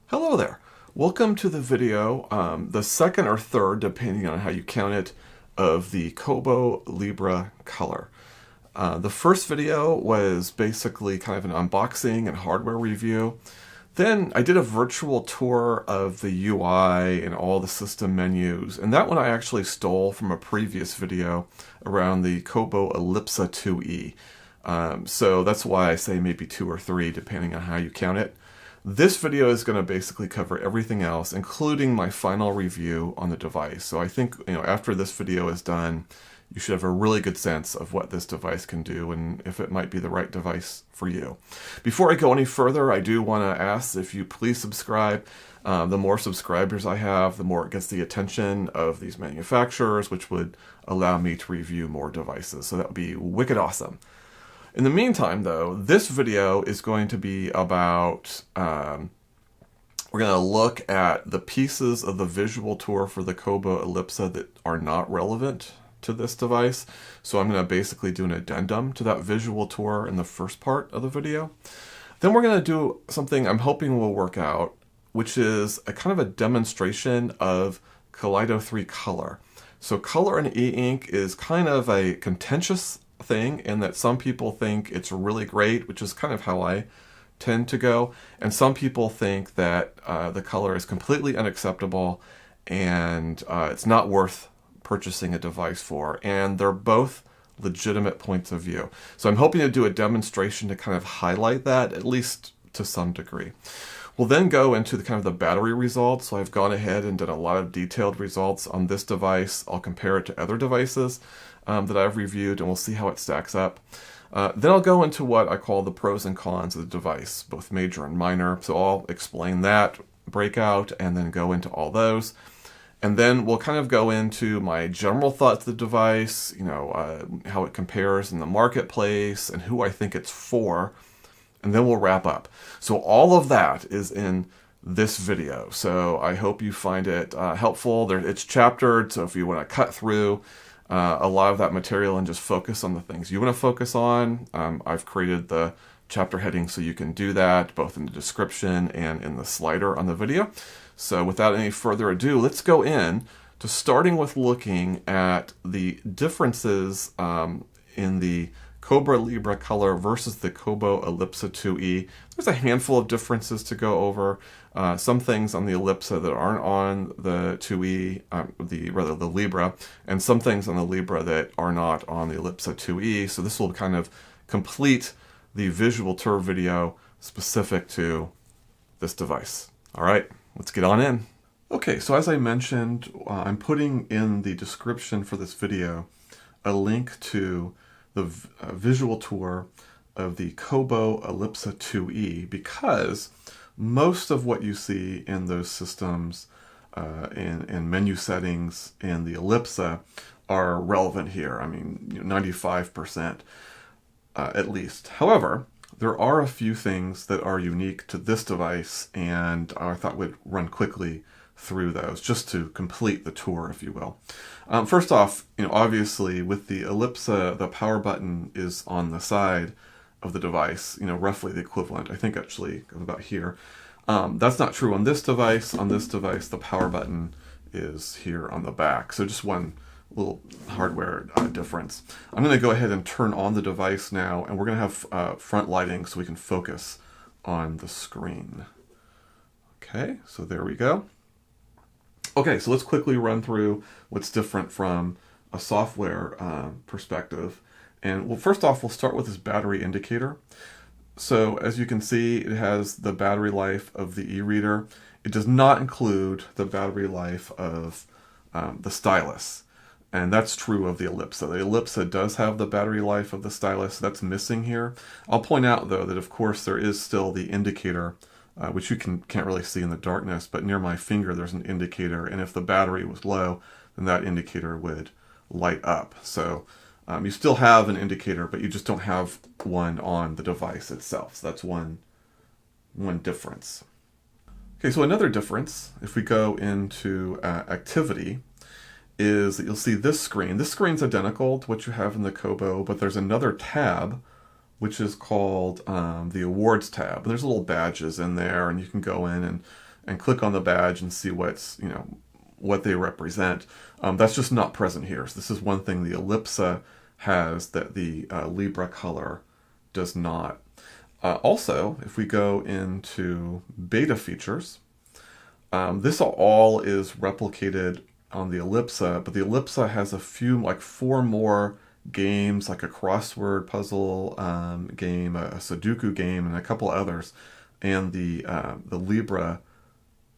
Hello there. Welcome to the video, the second or third, depending on how you count it, of the Kobo Libra Color. The first video was basically kind of an unboxing and hardware review. Then I did a virtual tour of the UI and all the system menus, and that one I actually stole from a previous video around the Kobo Ellipsa 2E. So that's why I say maybe 2 or 3, depending on how you count it. This video is going to basically cover everything else, including my final review on the device. So I think, after this video is done, you should have a really good sense of what this device can do and if it might be the right device for you. Before I go any further, I do want to ask if you please subscribe. The more subscribers I have, the more it gets the attention of these manufacturers, which would allow me to review more devices. So that would be wicked awesome. In the meantime, though, this video is going to be about, we're going to look at the pieces of the visual tour for the Kobo Ellipsa that are not relevant to this device. So I'm going to basically do an addendum to that visual tour in the first part of the video. Then we're going to do something I'm hoping will work out, which is a kind of a demonstration of Kaleido 3 Color. So color in e-ink is kind of a contentious thing in that some people think it's really great, which is kind of how I tend to go, and some people think that the color is completely unacceptable and it's not worth purchasing a device for, and they're both legitimate points of view. So I'm hoping to do a demonstration to kind of highlight that, at least to some degree. We'll then go into the kind of the battery results. So I've gone ahead and done a lot of detailed results on this device. I'll compare it to other devices that I've reviewed, and we'll see how it stacks up. Then I'll go into what I call the pros and cons of the device, both major and minor. So I'll explain that breakout and then go into all those. And then we'll kind of go into my general thoughts of the device, how it compares in the marketplace and who I think it's for. And then we'll wrap up. So all of that is in this video. So I hope you find it helpful. It's chaptered, so if you want to cut through a lot of that material and just focus on the things you want to focus on, I've created the chapter heading so you can do that, both in the description and in the slider on the video. So without any further ado, let's go in to starting with looking at the differences in the Kobo Libra Color versus the Kobo Ellipsa 2E. There's a handful of differences to go over. Some things on the Ellipsa that aren't on the 2E, the Libra, and some things on the Libra that are not on the Ellipsa 2E. So this will kind of complete the visual tour video specific to this device. All right, let's get on in. Okay, so as I mentioned, I'm putting in the description for this video a link to the visual tour of the Kobo Ellipsa 2E, because most of what you see in those systems in menu settings in the Ellipsa are relevant here. I mean, 95% at least. However, there are a few things that are unique to this device, and I thought we'd run quickly through those just to complete the tour, if you will. First off, obviously with the Ellipsa, the power button is on the side of the device, roughly the equivalent, I think actually of about here. That's not true on this device. On this device, the power button is here on the back. So just one little hardware difference. I'm going to go ahead and turn on the device now, and we're going to have front lighting so we can focus on the screen. Okay, so there we go. Okay, so let's quickly run through what's different from a software perspective. And well, first off, we'll start with this battery indicator. So as you can see, it has the battery life of the e-reader. It does not include the battery life of the stylus. And that's true of the Ellipsa. The Ellipsa does have the battery life of the stylus. That's missing here. I'll point out, though, that of course there is still the indicator, which you can't really see in the darkness, but near my finger there's an indicator, and if the battery was low, then that indicator would light up. So you still have an indicator, but you just don't have one on the device itself. So that's one difference. Okay, so another difference, if we go into activity, is that you'll see this screen. This screen's identical to what you have in the Kobo, but there's another tab which is called the Awards tab. And there's little badges in there, and you can go in and click on the badge and see what's, what they represent. That's just not present here. So this is one thing the Ellipsa has that the Libra Color does not. Also, if we go into beta features, this all is replicated on the Ellipsa, but the Ellipsa has a few, like 4 more games, like a crossword puzzle game, a Sudoku game, and a couple others. And the Libra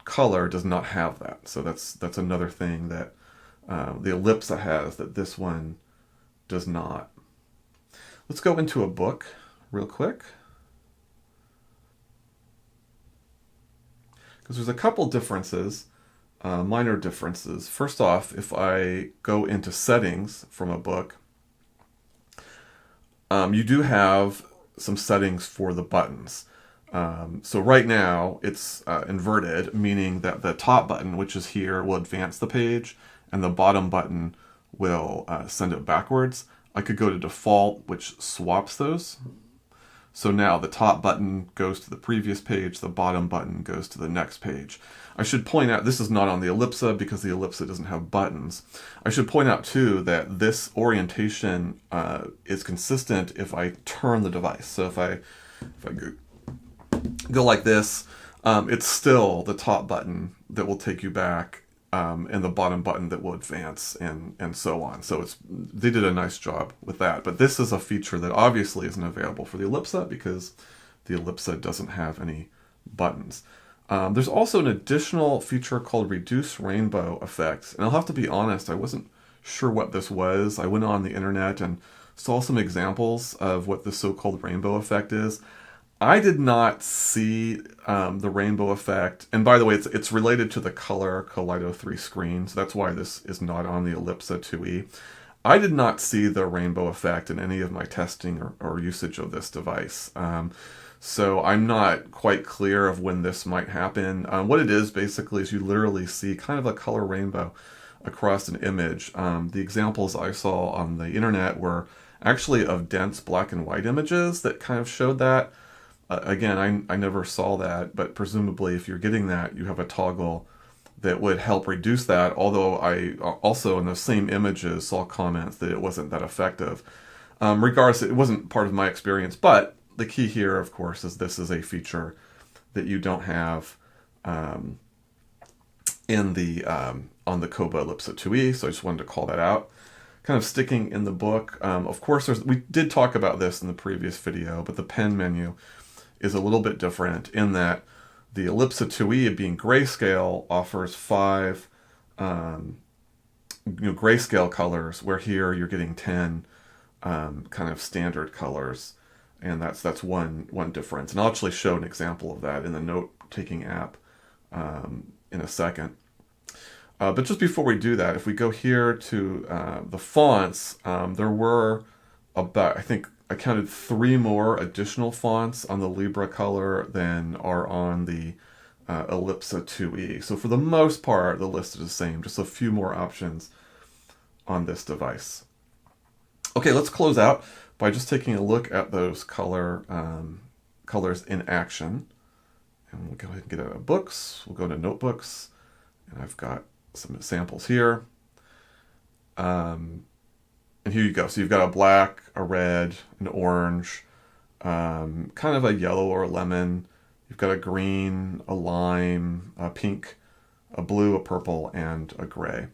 Color does not have that. So that's another thing that the Ellipsa has that this one does not. Let's go into a book real quick, because there's a couple differences, minor differences. First off, if I go into settings from a book, you do have some settings for the buttons. So right now it's inverted, meaning that the top button, which is here, will advance the page, and the bottom button will send it backwards. I could go to default, which swaps those. So now the top button goes to the previous page, the bottom button goes to the next page. I should point out, this is not on the Ellipsa because the Ellipsa doesn't have buttons. I should point out too that this orientation is consistent if I turn the device. So if I go like this, it's still the top button that will take you back, and the bottom button that will advance, and so on. So they did a nice job with that. But this is a feature that obviously isn't available for the Ellipsa because the Ellipsa doesn't have any buttons. There's also an additional feature called Reduce Rainbow Effects. And I'll have to be honest, I wasn't sure what this was. I went on the internet and saw some examples of what the so-called rainbow effect is. I did not see the rainbow effect. And by the way, it's related to the color Kaleido 3 screen, so that's why this is not on the Ellipsa 2E. I did not see the rainbow effect in any of my testing or usage of this device. So I'm not quite clear of when this might happen. What it is basically is you literally see kind of a color rainbow across an image. The examples I saw on the internet were actually of dense black and white images that kind of showed that. Again, I never saw that, but presumably if you're getting that, you have a toggle that would help reduce that, although I also in those same images saw comments that it wasn't that effective. Regardless, it wasn't part of my experience, but the key here, of course, is this is a feature that you don't have in the on the Kobo Ellipsa 2E, so I just wanted to call that out. Kind of sticking in the book, of course, we did talk about this in the previous video, but the pen menu is a little bit different in that the Ellipsa 2E, being grayscale, offers 5 grayscale colors, where here you're getting 10 kind of standard colors, and that's one difference. And I'll actually show an example of that in the note-taking app in a second. But just before we do that, if we go here to the fonts, there were about, I think I counted 3 more additional fonts on the Libra Color than are on the Ellipsa 2E. So for the most part, the list is the same, just a few more options on this device. Okay, let's close out by just taking a look at those colors in action. And we'll go ahead and get out of books. We'll go to notebooks, and I've got some samples here. And here you go. So you've got a black, a red, an orange, kind of a yellow or a lemon. You've got a green, a lime, a pink, a blue, a purple, and a gray.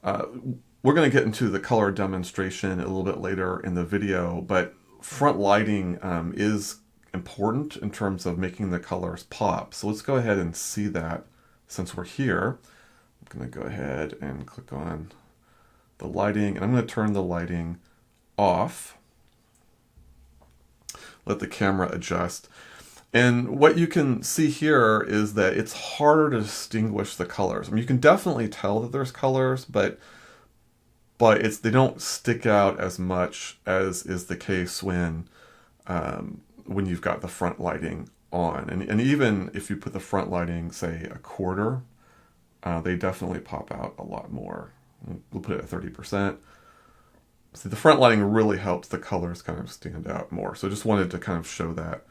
We're going to get into the color demonstration a little bit later in the video, but front lighting is important in terms of making the colors pop. So let's go ahead and see that since we're here. I'm going to go ahead and click on the lighting, and I'm going to turn the lighting off. Let the camera adjust. And what you can see here is that it's harder to distinguish the colors. I mean, you can definitely tell that there's colors, but they don't stick out as much as is the case when you've got the front lighting on. And even if you put the front lighting, say, a quarter, they definitely pop out a lot more. We'll put it at 30%. See, the front lighting really helps the colors kind of stand out more. So just wanted to kind of show that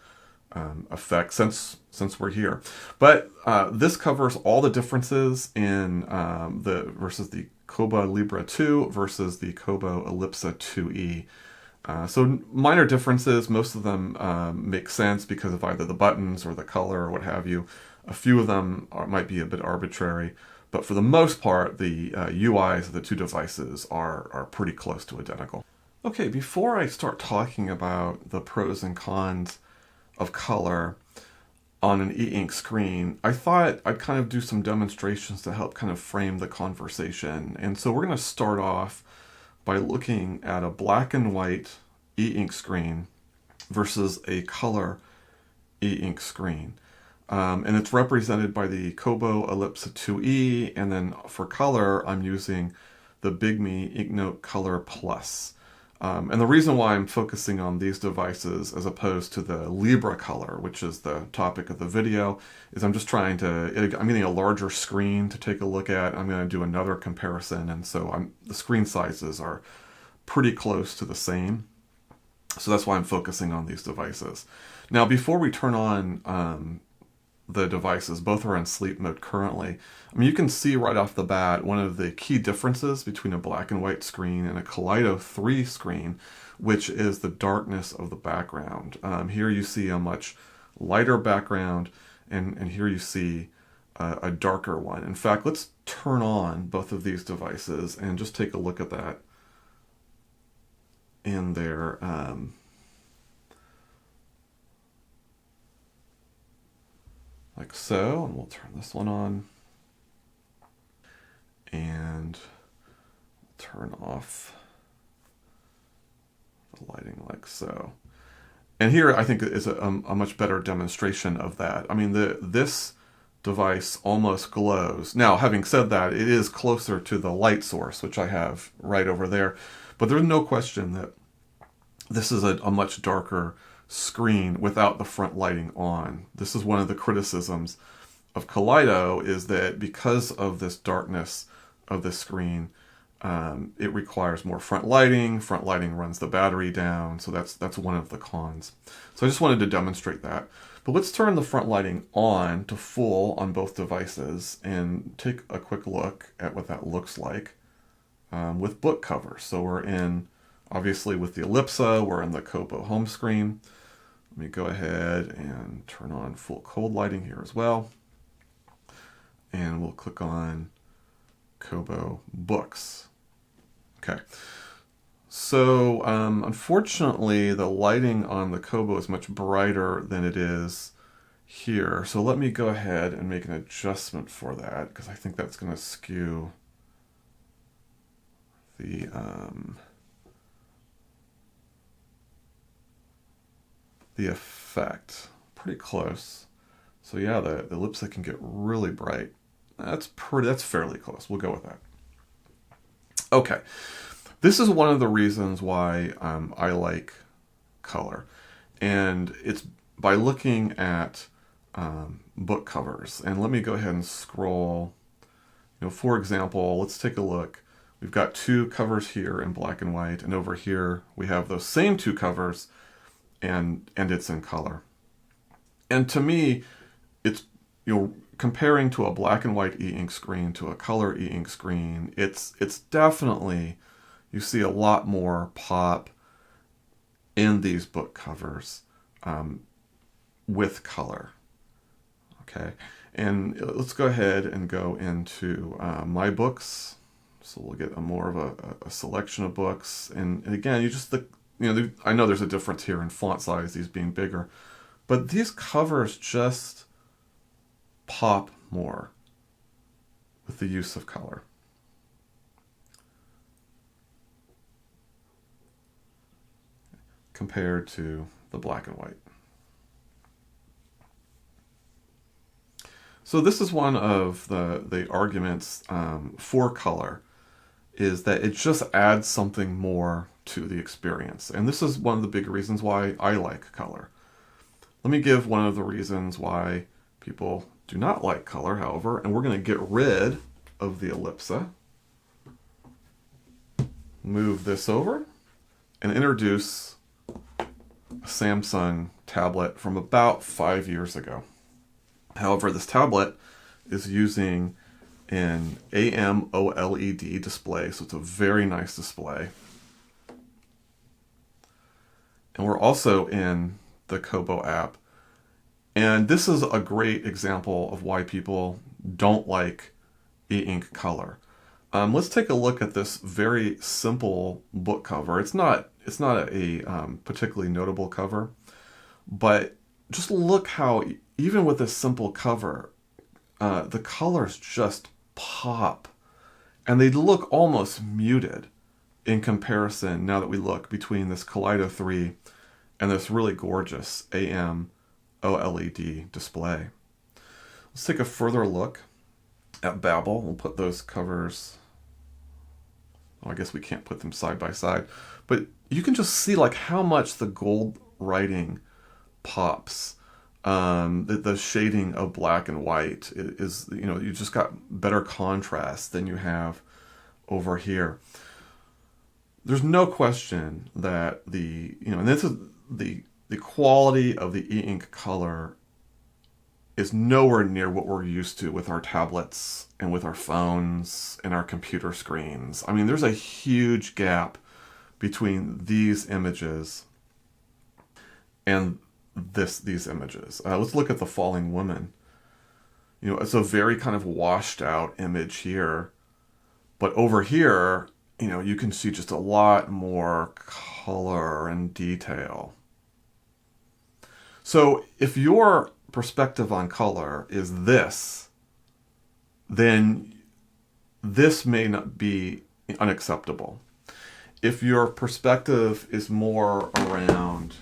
effect since we're here. But this covers all the differences in versus the Kobo Libra 2 versus the Kobo Ellipsa 2E. So minor differences, most of them make sense because of either the buttons or the color or what have you. A few of them might be a bit arbitrary, but for the most part, the UIs of the two devices are pretty close to identical. Okay, before I start talking about the pros and cons of color on an e-ink screen, I thought I'd kind of do some demonstrations to help kind of frame the conversation. And so we're going to start off by looking at a black and white e-ink screen versus a color e-ink screen. And it's represented by the Kobo Ellipsa 2E, and then for color, I'm using the Bigme Inknote Color Plus. And the reason why I'm focusing on these devices as opposed to the Libra Color, which is the topic of the video, is I'm just trying to, I'm getting a larger screen to take a look at. I'm going to do another comparison, and so the screen sizes are pretty close to the same. So that's why I'm focusing on these devices. Now, before we turn on the devices, both are in sleep mode currently. I mean, you can see right off the bat one of the key differences between a black and white screen and a Kaleido 3 screen, which is the darkness of the background. Here you see a much lighter background, and here you see a darker one. In fact, let's turn on both of these devices and just take a look at that in their like so, and we'll turn this one on and turn off the lighting like so. And here I think is a much better demonstration of that. I mean, this device almost glows. Now, having said that, it is closer to the light source, which I have right over there, but there's no question that this is a much darker screen without the front lighting on. This is one of the criticisms of Kaleido, is that because of this darkness of the screen, it requires more front lighting. Front lighting runs the battery down, so that's one of the cons. So I just wanted to demonstrate that. But let's turn the front lighting on to full on both devices and take a quick look at what that looks like with book covers. So we're in, obviously with the Ellipsa, we're in the Kobo home screen. Let me go ahead and turn on full cold lighting here as well. And we'll click on Kobo Books. Okay. So unfortunately, the lighting on the Kobo is much brighter than it is here. So let me go ahead and make an adjustment for that, because I think that's going to skew the effect pretty close. So yeah, the Ellipsa can get really bright. That's fairly close. We'll go with that. Okay, this is one of the reasons why I like color, and it's by looking at book covers. And let me go ahead and scroll. For example, let's take a look. We've got two covers here in black and white, and over here we have those same two covers, and it's in color. And to me, it's, comparing to a black and white e-ink screen to a color e-ink screen, it's definitely, you see a lot more pop in these book covers with color. Okay, and let's go ahead and go into my books. So we'll get more of a selection of books, and again, I know there's a difference here in font size, these being bigger, but these covers just pop more with the use of color. Compared to the black and white. So this is one of the arguments for color, is that it just adds something more to the experience. And this is one of the big reasons why I like color. Let me give one of the reasons why people do not like color, however, and we're going to get rid of the Ellipsa, move this over, and introduce a Samsung tablet from about 5 years ago. However, this tablet is using an AMOLED display, so it's a very nice display. And we're also in the Kobo app. And this is a great example of why people don't like e-ink color. Let's take a look at this very simple book cover. It's not a particularly notable cover, but just look how even with this simple cover, the colors just pop, and they look almost muted in comparison now that we look between this Kaleido 3 and this really gorgeous AMOLED display. Let's take a further look at Babel. We'll put those covers, I guess we can't put them side by side, but you can just see like how much the gold writing pops. The shading of black and white is, you just got better contrast than you have over here. There's no question that and this is the quality of the e-ink color is nowhere near what we're used to with our tablets and with our phones and our computer screens. I mean, there's a huge gap between these images and these images. Let's look at the falling woman. It's a very kind of washed out image here, but over here, you can see just a lot more color and detail. So if your perspective on color is this, then this may not be unacceptable. If your perspective is more around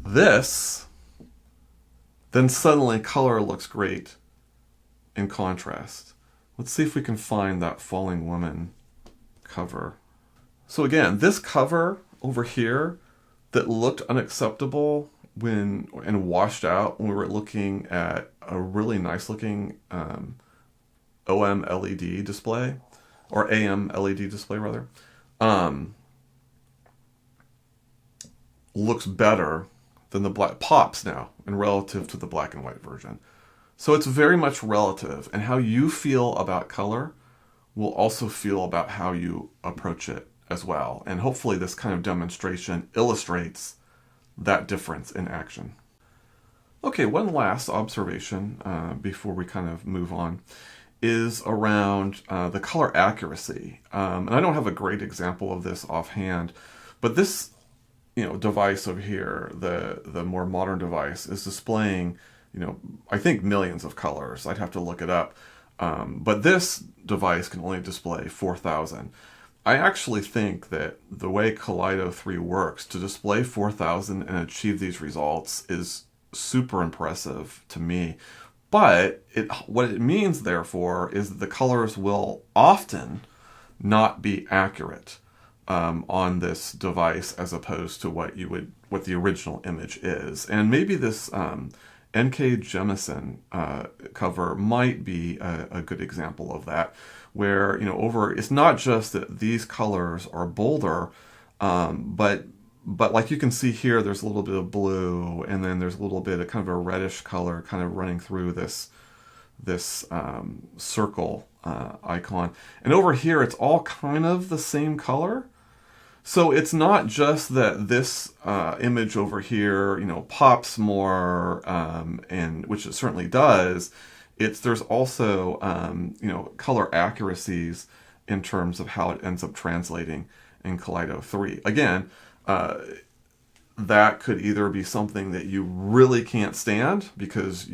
this, then suddenly color looks great in contrast. Let's see if we can find that falling woman cover. So again, this cover over here that looked unacceptable and washed out when we were looking at a really nice looking OMLED display, or AMLED display rather, looks better than the black, pops now in relative to the black and white version. So it's very much relative, and how you feel about color will also feel about how you approach it as well. And hopefully this kind of demonstration illustrates that difference in action. Okay, one last observation before we kind of move on is around the color accuracy. And I don't have a great example of this offhand, but this device over here, the more modern device, is displaying, I think millions of colors. I'd have to look it up. But this device can only display 4,000. I actually think that the way Kaleido 3 works to display 4,000 and achieve these results is super impressive to me. But what it means, therefore, is that the colors will often not be accurate on this device as opposed to what the original image is. And maybe this N.K. Jemisin cover might be a good example of that, where it's not just that these colors are bolder, but like you can see here, there's a little bit of blue, and then there's a little bit of kind of a reddish color kind of running through this circle icon, and over here it's all kind of the same color. So it's not just that this image over here, pops more, and which it certainly does. There's also, color accuracies in terms of how it ends up translating in Kaleido 3. Again, that could either be something that you really can't stand because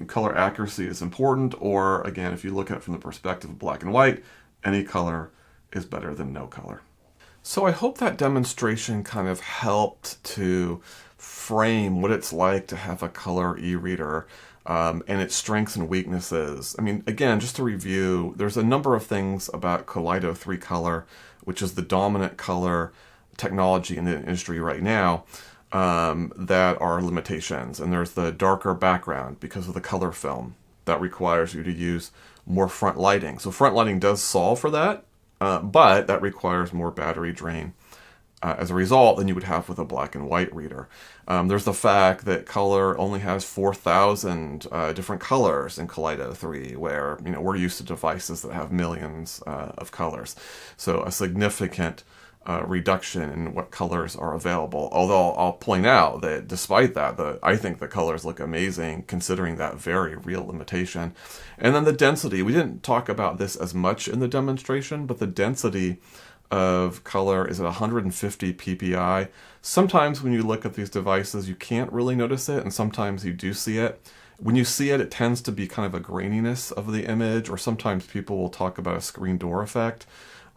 color accuracy is important, or again, if you look at it from the perspective of black and white, any color is better than no color. So I hope that demonstration kind of helped to frame what it's like to have a color e-reader and its strengths and weaknesses. I mean, again, just to review, there's a number of things about Kaleido 3 Color, which is the dominant color technology in the industry right now, that are limitations. And there's the darker background because of the color film that requires you to use more front lighting. So front lighting does solve for that. But that requires more battery drain. as a result than you would have with a black and white reader. There's the fact that color only has 4,000 different colors in Kaleido 3, where we're used to devices that have millions of colors. So a significant reduction in what colors are available. Although I'll point out that despite that, I think the colors look amazing considering that very real limitation. And then the density. We didn't talk about this as much in the demonstration, but the density of color is at 150 ppi. Sometimes when you look at these devices, you can't really notice it, and sometimes you do see it. When you see it, it tends to be kind of a graininess of the image, or sometimes people will talk about a screen door effect.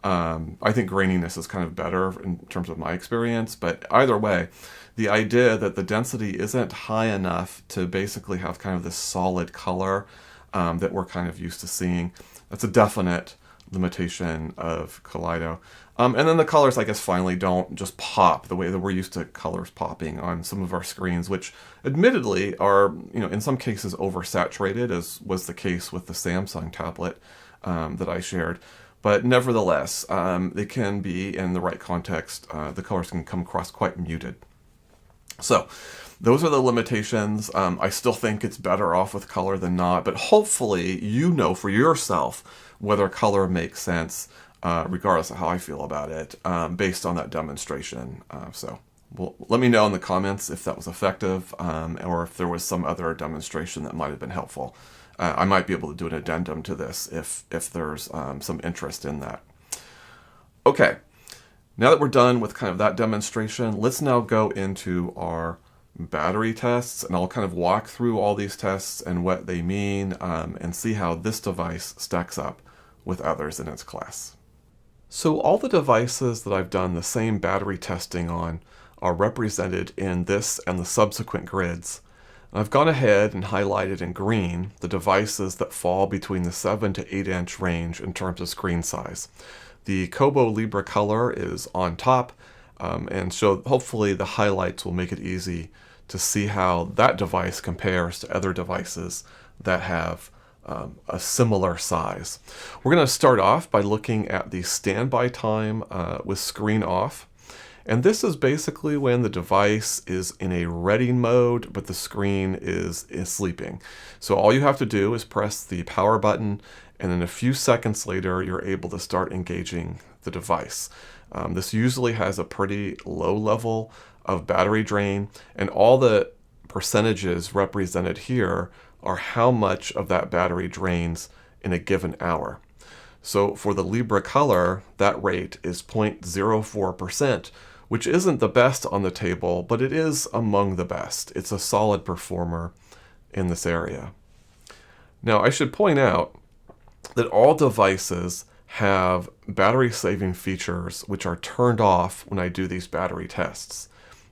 I think graininess is kind of better in terms of my experience, but either way, the idea that the density isn't high enough to basically have kind of this solid color that we're kind of used to seeing, that's a definite limitation of Kaleido. And then the colors, I guess, finally don't just pop the way that we're used to colors popping on some of our screens, which admittedly are, in some cases oversaturated, as was the case with the Samsung tablet that I shared. But nevertheless, they can be, in the right context, the colors can come across quite muted. So those are the limitations. I still think it's better off with color than not, but hopefully you know for yourself whether color makes sense, regardless of how I feel about it, based on that demonstration. Let me know in the comments if that was effective, or if there was some other demonstration that might have been helpful. I might be able to do an addendum to this if there's some interest in that. Okay, now that we're done with kind of that demonstration, let's now go into our battery tests, and I'll kind of walk through all these tests and what they mean, and see how this device stacks up with others in its class. So all the devices that I've done the same battery testing on are represented in this and the subsequent grids. I've gone ahead and highlighted in green the devices that fall between the 7 to 8 inch range in terms of screen size. The Kobo Libra Color is on top, and so hopefully the highlights will make it easy to see how that device compares to other devices that have a similar size. We're going to start off by looking at the standby time with screen off. And this is basically when the device is in a reading mode, but the screen is sleeping. So all you have to do is press the power button, and then a few seconds later, you're able to start engaging the device. This usually has a pretty low level of battery drain, and all the percentages represented here are how much of that battery drains in a given hour. So for the Libra Color, that rate is 0.04%, which isn't the best on the table, but it is among the best. It's a solid performer in this area. Now, I should point out that all devices have battery saving features which are turned off when I do these battery tests.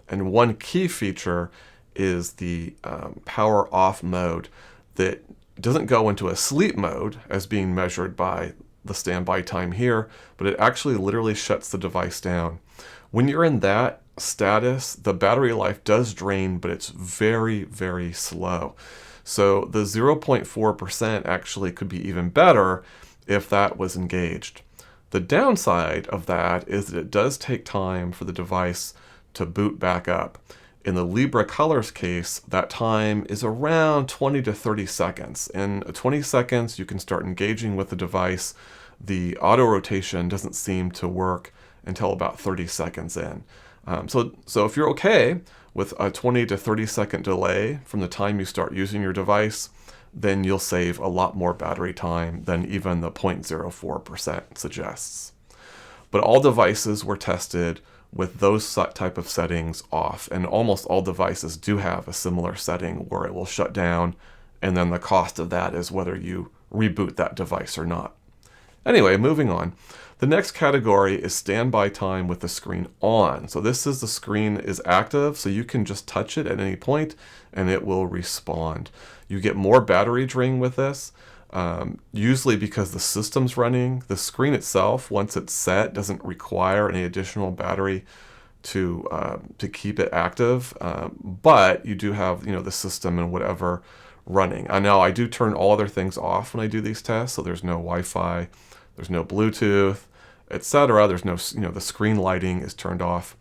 And one key feature is the power off mode that doesn't go into a sleep mode as being measured by the standby time here, but it actually literally shuts the device down. When you're in that status, the battery life does drain, but it's very, very slow. So the 0.4% actually could be even better if that was engaged. The downside of that is that it does take time for the device to boot back up. In the Libra Color's case, that time is around 20 to 30 seconds. In 20 seconds, you can start engaging with the device. The auto rotation doesn't seem to work until about 30 seconds in. So if you're okay with a 20 to 30 second delay from the time you start using your device, then you'll save a lot more battery time than even the 0.04% suggests. But all devices were tested with those type of settings off, and almost all devices do have a similar setting where it will shut down, and then the cost of that is whether you reboot that device or not. Anyway, moving on. The next category is standby time with the screen on. So this is the screen is active, so you can just touch it at any point and it will respond. You get more battery drain with this, usually because the system's running. The screen itself, once it's set, doesn't require any additional battery to keep it active, but you do have the system and whatever running. Now I do turn all other things off when I do these tests, so there's no Wi-Fi, there's no Bluetooth, etc. There's no, the screen lighting is turned off.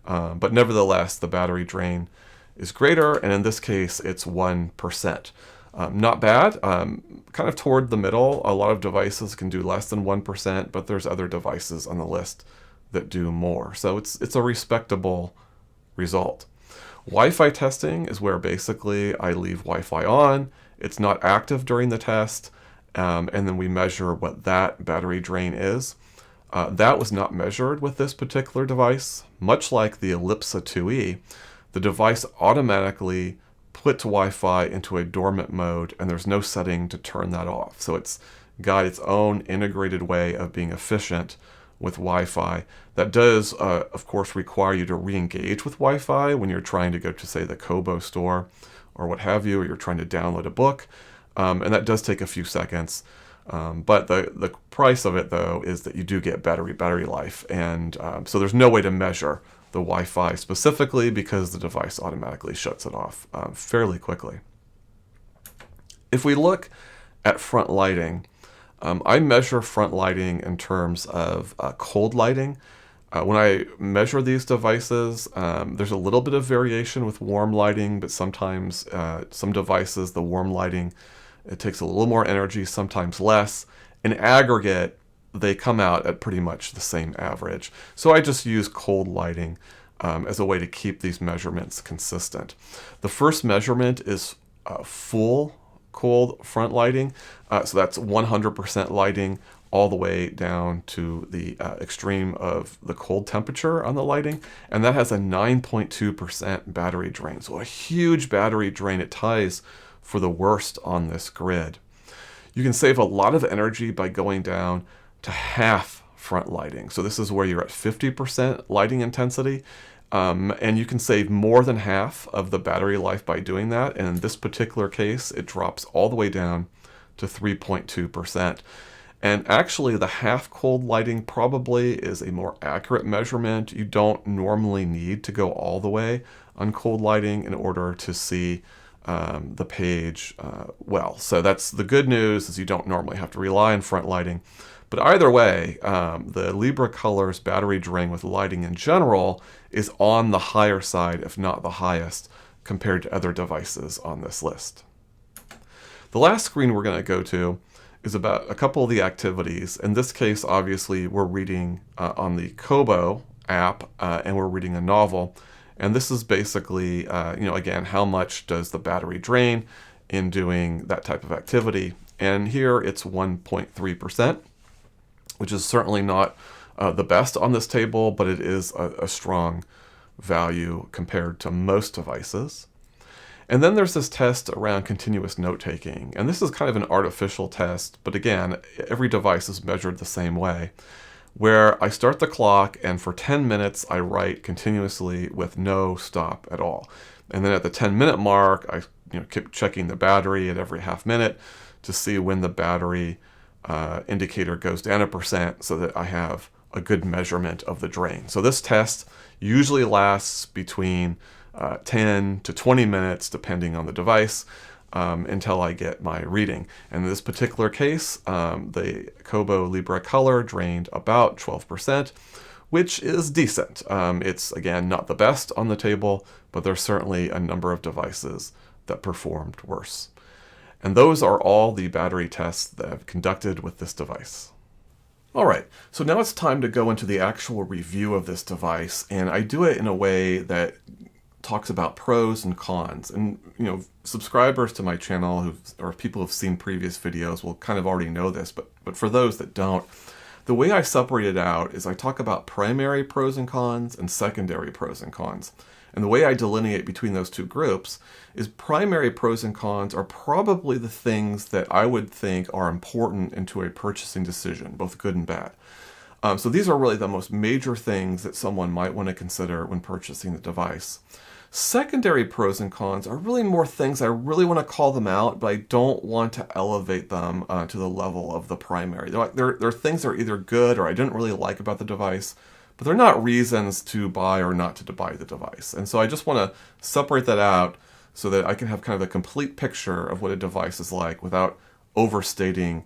but nevertheless, the battery drain is greater, and in this case, it's 1%. Not bad, kind of toward the middle. A lot of devices can do less than 1%, but there's other devices on the list that do more. So it's a respectable result. Wi-Fi testing is where basically I leave Wi-Fi on. It's not active during the test, and then we measure what that battery drain is. That was not measured with this particular device. Much like the Ellipsa 2E, the device automatically puts Wi-Fi into a dormant mode, and there's no setting to turn that off. So it's got its own integrated way of being efficient with Wi-Fi. That does, of course, require you to re-engage with Wi-Fi when you're trying to go to, say, the Kobo store or what have you, or you're trying to download a book. And that does take a few seconds. But the price of it, though, is that you do get battery life. And so there's no way to measure the Wi-Fi specifically because the device automatically shuts it off fairly quickly. If we look at front lighting, I measure front lighting in terms of cold lighting. When I measure these devices, there's a little bit of variation with warm lighting, but sometimes some devices, the warm lighting, it takes a little more energy, sometimes less. In aggregate, they come out at pretty much the same average. So I just use cold lighting as a way to keep these measurements consistent. The first measurement is full cold front lighting. So that's 100% lighting all the way down to the extreme of the cold temperature on the lighting. And that has a 9.2% battery drain. So a huge battery drain. It ties for the worst on this grid. You can save a lot of energy by going down to half front lighting. So this is where you're at 50% lighting intensity. And you can save more than half of the battery life by doing that. And in this particular case, it drops all the way down to 3.2%. And actually, the half cold lighting probably is a more accurate measurement. You don't normally need to go all the way on cold lighting in order to see the page well. So that's the good news, is you don't normally have to rely on front lighting. But either way, the Libra Color's battery drain with lighting in general is on the higher side, if not the highest, compared to other devices on this list. The last screen we're going to go to is about a couple of the activities. In this case, obviously, we're reading on the Kobo app, and we're reading a novel. And this is basically, again, how much does the battery drain in doing that type of activity? And here it's 1.3%. Which is certainly not the best on this table, but it is a strong value compared to most devices. And then there's this test around continuous note-taking. And this is kind of an artificial test, but again, every device is measured the same way, where I start the clock and for 10 minutes I write continuously with no stop at all. And then at the 10-minute mark, I keep checking the battery at every half minute to see when the battery indicator goes down 1% so that I have a good measurement of the drain. So this test usually lasts between 10 to 20 minutes, depending on the device, until I get my reading. And in this particular case, the Kobo Libra Color drained about 12%, which is decent. It's, again, not the best on the table, but there's certainly a number of devices that performed worse. And those are all the battery tests that I've conducted with this device. All right, so now it's time to go into the actual review of this device, and I do it in a way that talks about pros and cons. And subscribers to my channel or people who've seen previous videos will kind of already know this, but for those that don't, the way I separate it out is I talk about primary pros and cons and secondary pros and cons. And the way I delineate between those two groups is primary pros and cons are probably the things that I would think are important into a purchasing decision, both good and bad. So these are really the most major things that someone might want to consider when purchasing the device. Secondary pros and cons are really more things I really want to call them out, but I don't want to elevate them to the level of the primary. They're things that are either good or I didn't really like about the device, but they're not reasons to buy or not to buy the device. And so I just want to separate that out so that I can have kind of a complete picture of what a device is like without overstating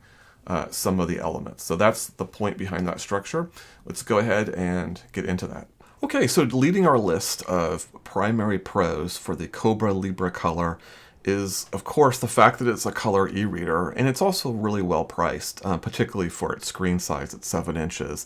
some of the elements. So that's the point behind that structure. Let's go ahead and get into that. Okay, so leading our list of primary pros for the Kobo Libra Color is, of course, the fact that it's a color e-reader, and it's also really well priced, particularly for its screen size at 7 inches.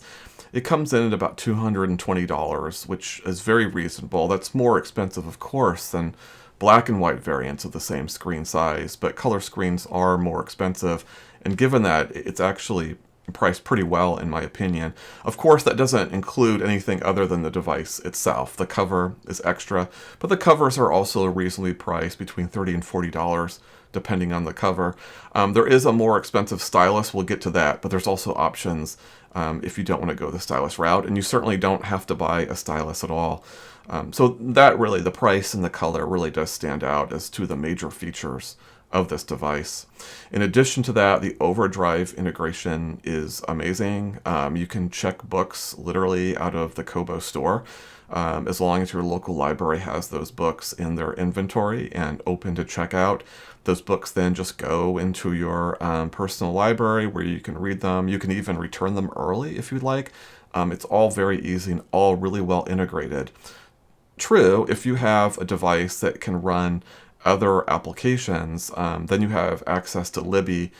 It comes in at about $220, which is very reasonable. That's more expensive, of course, than black and white variants of the same screen size, but color screens are more expensive, and given that, it's actually priced pretty well in my opinion. Of course, that doesn't include anything other than the device itself. The cover is extra, but the covers are also reasonably priced, between $30 and $40 depending on the cover. There is a more expensive stylus, we'll get to that, but there's also options if you don't want to go the stylus route, and you certainly don't have to buy a stylus at all. So that really, the price and the color really does stand out as two of the major features of this device. In addition to that, the overdrive integration is amazing. You can check books literally out of the Kobo store, as long as your local library has those books in their inventory and open to check out. Those books then just go into your personal library where you can read them. You can even return them early if you'd like. It's all very easy and all really well integrated. True, if you have a device that can run other applications, then you have access to Libby,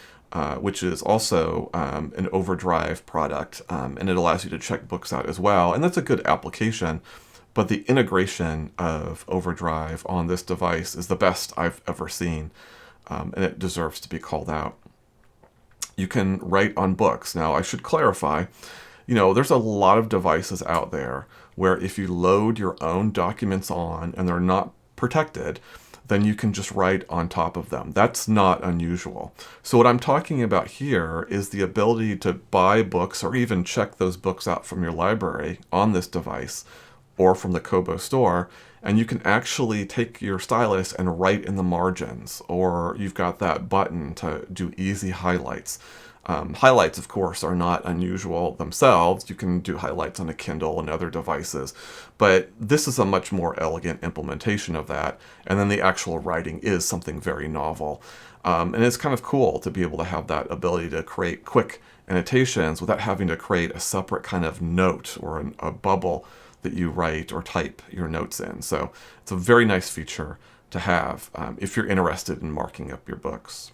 which is also an overdrive product, and it allows you to check books out as well. And that's a good application, but the integration of overdrive on this device is the best I've ever seen, and it deserves to be called out. You can write on books. Now, I should clarify, there's a lot of devices out there where if you load your own documents on and they're not protected, then you can just write on top of them. That's not unusual. So what I'm talking about here is the ability to buy books or even check those books out from your library on this device or from the Kobo store, and you can actually take your stylus and write in the margins, or you've got that button to do easy highlights. Highlights, of course, are not unusual themselves. You can do highlights on a Kindle and other devices, but this is a much more elegant implementation of that. And then the actual writing is something very novel. And it's kind of cool to be able to have that ability to create quick annotations without having to create a separate kind of note or a bubble that you write or type your notes in. So it's a very nice feature to have if you're interested in marking up your books.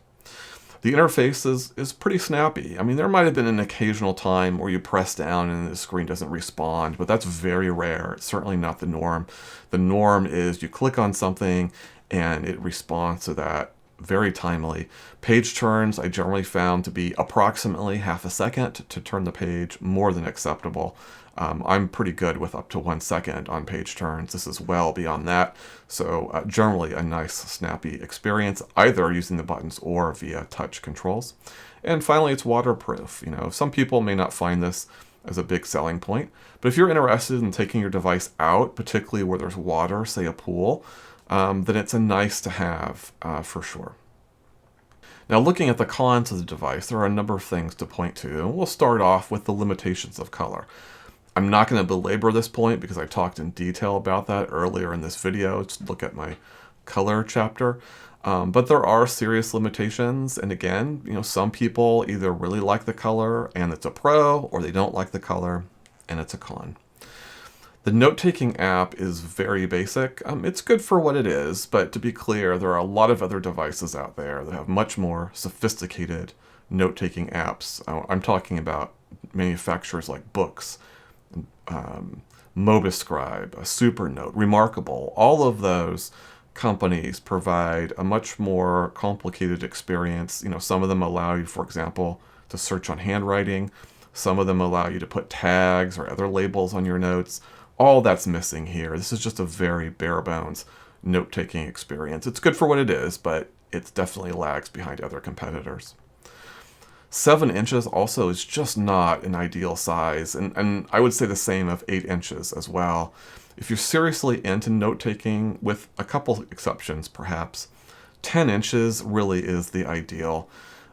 The interface is pretty snappy. I mean, there might have been an occasional time where you press down and the screen doesn't respond, but that's very rare. It's certainly not the norm. The norm is you click on something and it responds to that very timely. Page turns I generally found to be approximately half a second to turn the page, more than acceptable. I'm pretty good with up to 1 second on page turns. This is well beyond that. So generally a nice snappy experience, either using the buttons or via touch controls. And finally, it's waterproof. Some people may not find this as a big selling point, but if you're interested in taking your device out, particularly where there's water, say a pool, then it's a nice to have for sure. Now, looking at the cons of the device, there are a number of things to point to, and we'll start off with the limitations of color. I'm not going to belabor this point because I talked in detail about that earlier in this video. Just look at my color chapter. But there are serious limitations, and again, some people either really like the color and it's a pro, or they don't like the color and it's a con. The note-taking app is very basic. It's good for what it is, but to be clear, there are a lot of other devices out there that have much more sophisticated note-taking apps. I'm talking about manufacturers like Books, Mobiscribe, Supernote, Remarkable. All of those companies provide a much more complicated experience. Some of them allow you, for example, to search on handwriting. Some of them allow you to put tags or other labels on your notes. All that's missing here. This is just a very bare bones note-taking experience. It's good for what it is, but it definitely lags behind other competitors. 7 inches also is just not an ideal size, and I would say the same of 8 inches as well. If you're seriously into note-taking, with a couple exceptions perhaps, 10 inches really is the ideal.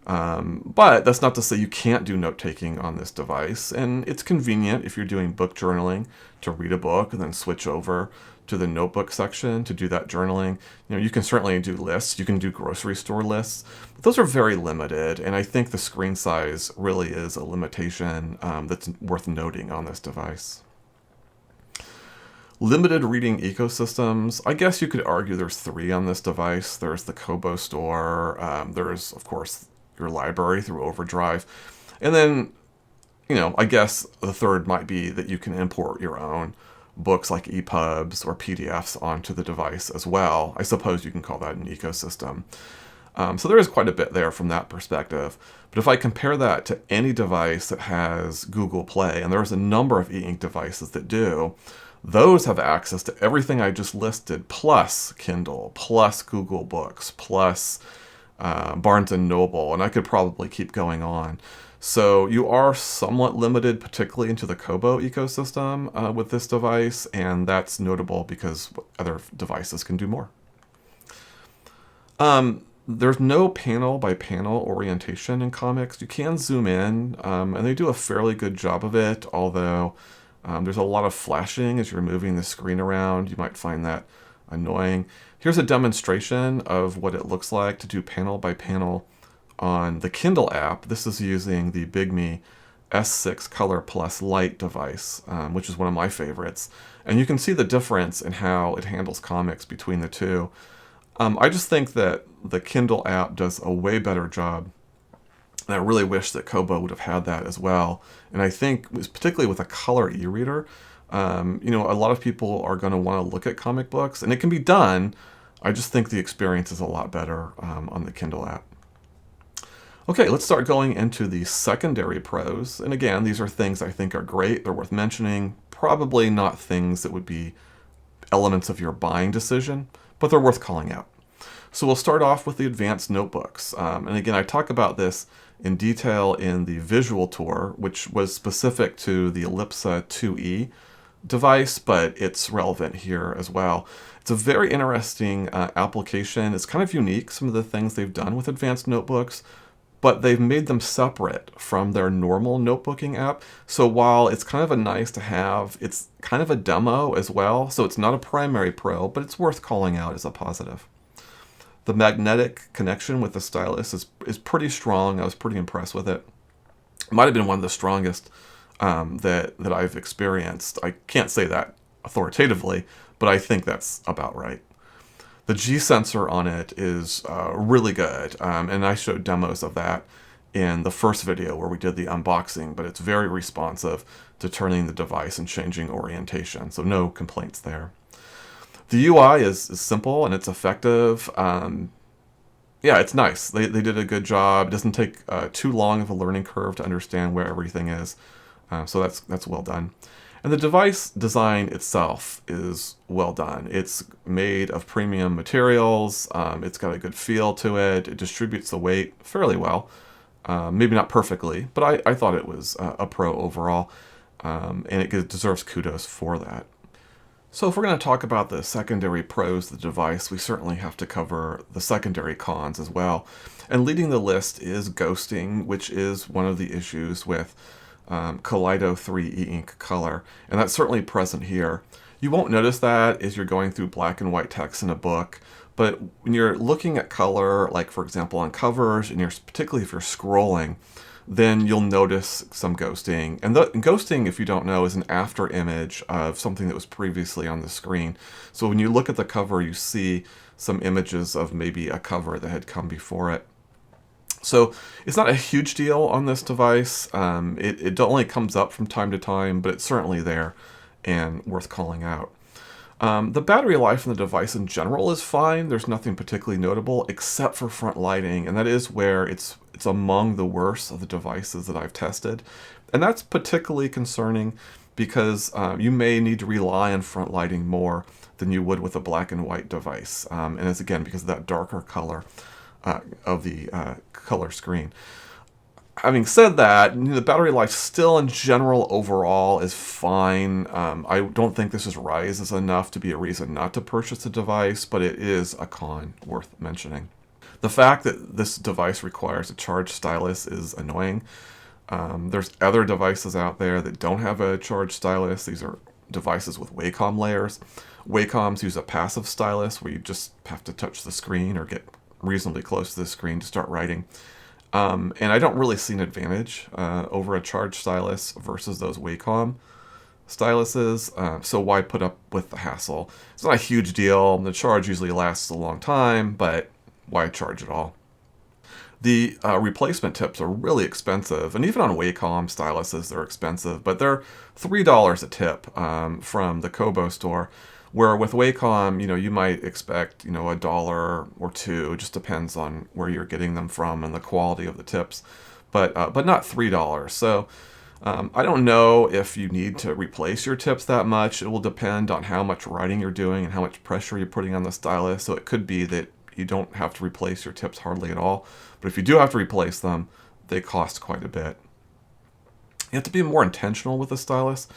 But that's not to say you can't do note-taking on this device, and it's convenient if you're doing book journaling to read a book and then switch over to the notebook section to do that journaling. You can certainly do lists. You can do grocery store lists, but those are very limited, and I think the screen size really is a limitation that's worth noting on this device. Limited reading ecosystems. I guess you could argue there's three on this device. There's the Kobo store. There's, of course, your library through Overdrive. And then, I guess the third might be that you can import your own books like EPUBs or PDFs onto the device as well. I suppose you can call that an ecosystem. So there is quite a bit there from that perspective. But if I compare that to any device that has Google Play, and there's a number of e-ink devices that do, those have access to everything I just listed, plus Kindle, plus Google Books, plus Barnes & Noble, and I could probably keep going on. So you are somewhat limited, particularly into the Kobo ecosystem with this device, and that's notable because other devices can do more. There's no panel-by-panel orientation in comics. You can zoom in, and they do a fairly good job of it, although there's a lot of flashing as you're moving the screen around. You might find that annoying. Here's a demonstration of what it looks like to do panel by panel on the Kindle app. This is using the Bigme S6 Color Plus Light device, which is one of my favorites. And you can see the difference in how it handles comics between the two. I just think that the Kindle app does a way better job. And I really wish that Kobo would have had that as well. And I think, particularly with a color e-reader, a lot of people are going to want to look at comic books, and it can be done. I just think the experience is a lot better on the Kindle app. Okay, let's start going into the secondary pros. And again, these are things I think are great. They're worth mentioning. Probably not things that would be elements of your buying decision, but they're worth calling out. So we'll start off with the advanced notebooks. And again, I talk about this in detail in the visual tour, which was specific to the Ellipsa 2E device, but it's relevant here as well. It's a very interesting application. It's kind of unique, some of the things they've done with advanced notebooks, but they've made them separate from their normal notebooking app. So while it's kind of a nice to have, it's kind of a demo as well. So it's not a primary pro, but it's worth calling out as a positive. The magnetic connection with the stylus is pretty strong. I was pretty impressed with it. It might have been one of the strongest that I've experienced. I can't say that authoritatively, but I think that's about right. The G sensor on it is really good, and I showed demos of that in the first video where we did the unboxing, but it's very responsive to turning the device and changing orientation, so no complaints there. The UI is simple and it's effective. Yeah, it's nice. They did a good job. It doesn't take too long of a learning curve to understand where everything is, so that's well done. And the device design itself is well done. It's made of premium materials. It's got a good feel to it. It distributes the weight fairly well. Maybe not perfectly, but I thought it was a pro overall, and it deserves kudos for that. So if we're going to talk about the secondary pros of the device, we certainly have to cover the secondary cons as well. And leading the list is ghosting, which is one of the issues with Kaleido 3 e-ink color, and that's certainly present here. You won't notice that as you're going through black and white text in a book, but when you're looking at color, like for example on covers, and particularly if you're scrolling, then you'll notice some ghosting. And ghosting, if you don't know, is an after image of something that was previously on the screen. So when you look at the cover, you see some images of maybe a cover that had come before it. So it's not a huge deal on this device. It only comes up from time to time, but it's certainly there and worth calling out. The battery life in the device in general is fine. There's nothing particularly notable except for front lighting, and that is where it's among the worst of the devices that I've tested. And that's particularly concerning because you may need to rely on front lighting more than you would with a black and white device. And it's again because of that darker color of the color screen. Having said that, the battery life still in general overall is fine. I don't think this rises enough to be a reason not to purchase the device, but it is a con worth mentioning. The fact that this device requires a charged stylus is annoying. There's other devices out there that don't have a charged stylus. These are devices with Wacom layers. Wacoms use a passive stylus where you just have to touch the screen or get reasonably close to the screen to start writing. And I don't really see an advantage over a charged stylus versus those Wacom styluses, so why put up with the hassle? It's not a huge deal. The charge usually lasts a long time, but why charge at all? The replacement tips are really expensive, and even on Wacom styluses, they're expensive, but they're $3 a tip from the Kobo store, where with Wacom, you might expect, a dollar or two. It just depends on where you're getting them from and the quality of the tips, but not $3. So I don't know if you need to replace your tips that much. It will depend on how much writing you're doing and how much pressure you're putting on the stylus. So it could be that you don't have to replace your tips hardly at all. But if you do have to replace them, they cost quite a bit. You have to be more intentional with the stylus.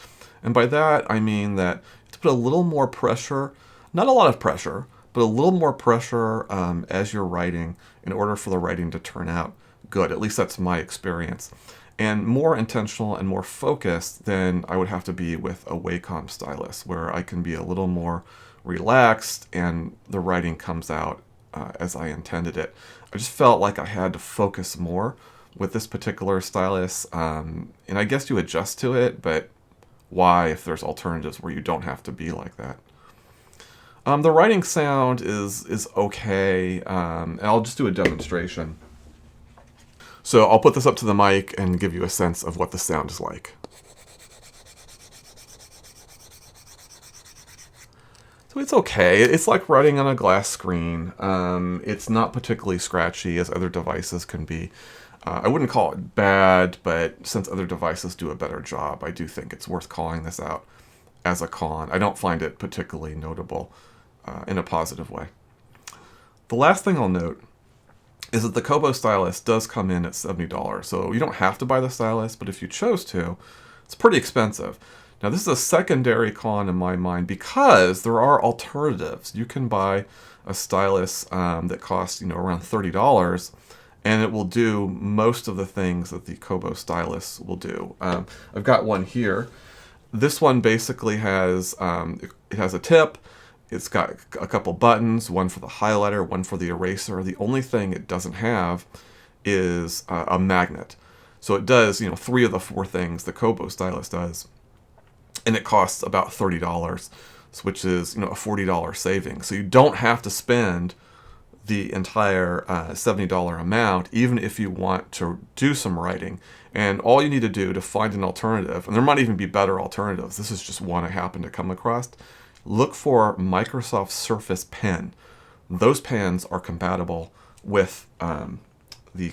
And by that, I mean that you have to put a little more pressure, not a lot of pressure, but a little more pressure as you're writing in order for the writing to turn out good. At least that's my experience. And more intentional and more focused than I would have to be with a Wacom stylus, where I can be a little more relaxed and the writing comes out as I intended it. I just felt like I had to focus more with this particular stylus, and I guess you adjust to it, but why if there's alternatives where you don't have to be like that? The writing sound is okay, and I'll just do a demonstration. So I'll put this up to the mic and give you a sense of what the sound is like. So it's okay. It's like writing on a glass screen. It's not particularly scratchy as other devices can be. I wouldn't call it bad, but since other devices do a better job, I do think it's worth calling this out as a con. I don't find it particularly notable in a positive way. The last thing I'll note is that the Kobo stylus does come in at $70. So you don't have to buy the stylus, but if you chose to, it's pretty expensive. Now this is a secondary con in my mind because there are alternatives. You can buy a stylus that costs around $30, and it will do most of the things that the Kobo stylus will do. I've got one here. This one basically has it has a tip. It's got a couple buttons, one for the highlighter, one for the eraser. The only thing it doesn't have is a magnet. So it does, 3 of the 4 things the Kobo stylus does. And it costs about $30, which is, a $40 saving. So you don't have to spend the entire $70 amount, even if you want to do some writing. And all you need to do to find an alternative, and there might even be better alternatives, this is just one I happened to come across, look for Microsoft Surface Pen. Those pens are compatible with the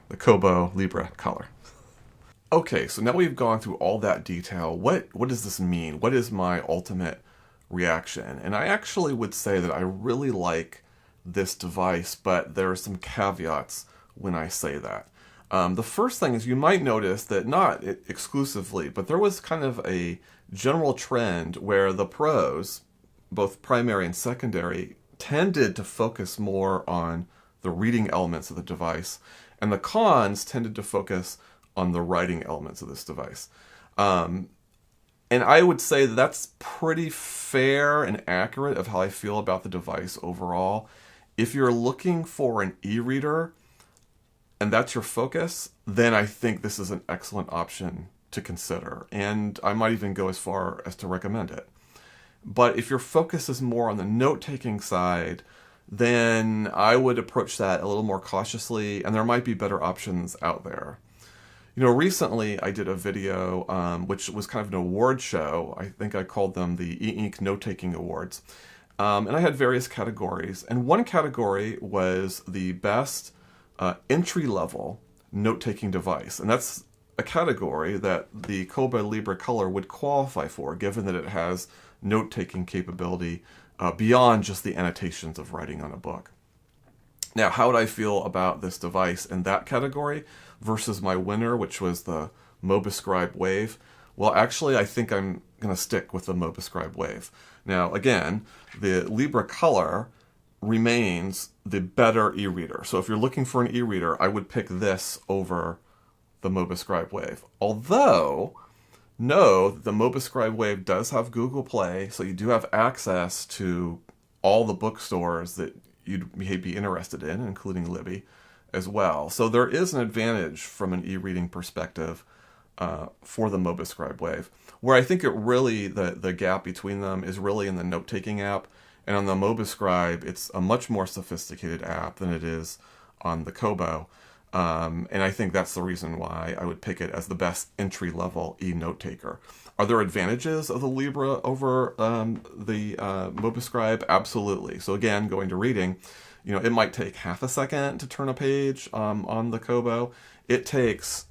the Kobo Libra Color. Okay, so now we've gone through all that detail. What does this mean? What is my ultimate reaction? And I actually would say that I really like this device, but there are some caveats when I say that. The first thing is you might notice that not exclusively, but there was kind of a general trend where the pros, both primary and secondary, tended to focus more on the reading elements of the device, and the cons tended to focus on the writing elements of this device. And I would say that's pretty fair and accurate of how I feel about the device overall. If you're looking for an e-reader and that's your focus, then I think this is an excellent option to consider. And I might even go as far as to recommend it. But if your focus is more on the note-taking side, then I would approach that a little more cautiously, and there might be better options out there. Recently I did a video which was kind of an award show. I think I called them the E-Ink Note-Taking Awards. And I had various categories. And one category was the best entry-level note-taking device. And that's a category that the Kobo Libra Color would qualify for, given that it has note-taking capability beyond just the annotations of writing on a book. Now, how would I feel about this device in that category versus my winner, which was the Mobiscribe Wave? Well, actually, I think I'm going to stick with the Mobiscribe Wave. Now, again, the Libra Color remains the better e-reader. So if you're looking for an e-reader, I would pick this over the Mobiscribe Wave. Although, know that the Mobiscribe Wave does have Google Play, so you do have access to all the bookstores that you'd may be interested in, including Libby as well. So there is an advantage from an e-reading perspective for the MobiScribe Wave. Where I think it really, the gap between them is really in the note-taking app. And on the MobiScribe, it's a much more sophisticated app than it is on the Kobo. And I think that's the reason why I would pick it as the best entry-level e-note taker. Are there advantages of the Libra over the MobiScribe? Absolutely. So again, going to reading, it might take half a second to turn a page on the Kobo. It takes,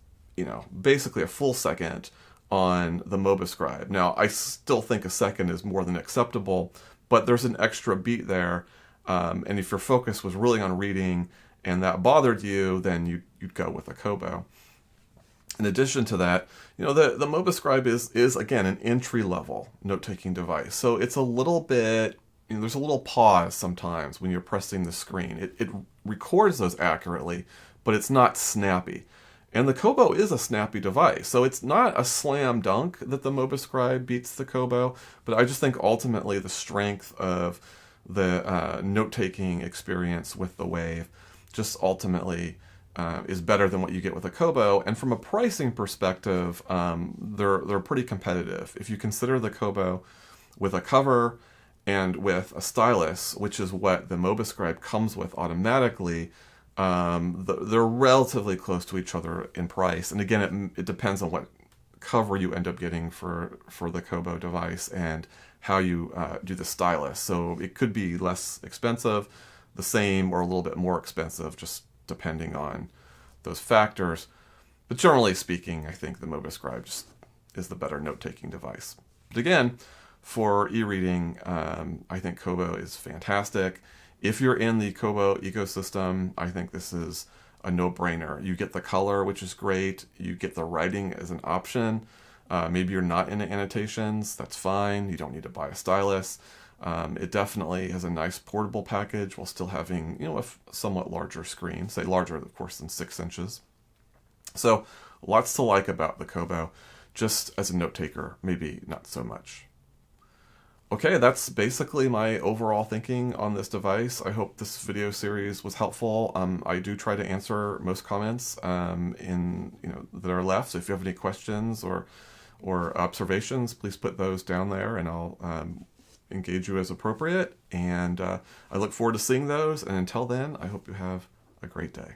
basically a full second on the MobiScribe. Now, I still think a second is more than acceptable, but there's an extra beat there. And if your focus was really on reading and that bothered you, then you'd go with a Kobo. In addition to that, the MobiScribe is again an entry-level note-taking device. So it's a little bit, there's a little pause sometimes when you're pressing the screen. It records those accurately, but it's not snappy. And the Kobo is a snappy device, so it's not a slam dunk that the MobiScribe beats the Kobo, but I just think ultimately the strength of the note-taking experience with the Wave just ultimately is better than what you get with a Kobo. And from a pricing perspective, they're pretty competitive. If you consider the Kobo with a cover and with a stylus, which is what the MobiScribe comes with automatically, they're relatively close to each other in price. And again, it depends on what cover you end up getting for the Kobo device and how you do the stylus. So it could be less expensive, the same, or a little bit more expensive, just depending on those factors. But generally speaking, I think the MobiScribe just is the better note-taking device. But again, for e-reading, I think Kobo is fantastic. If you're in the Kobo ecosystem, I think this is a no-brainer. You get the color, which is great. You get the writing as an option. Maybe you're not into annotations. That's fine. You don't need to buy a stylus. It definitely has a nice portable package while still having, a somewhat larger screen, say larger, of course, than 6 inches. So lots to like about the Kobo, just as a note taker, maybe not so much. Okay, that's basically my overall thinking on this device. I hope this video series was helpful. I do try to answer most comments that are left. So if you have any questions or observations, please put those down there, and I'll engage you as appropriate. And I look forward to seeing those. And until then, I hope you have a great day.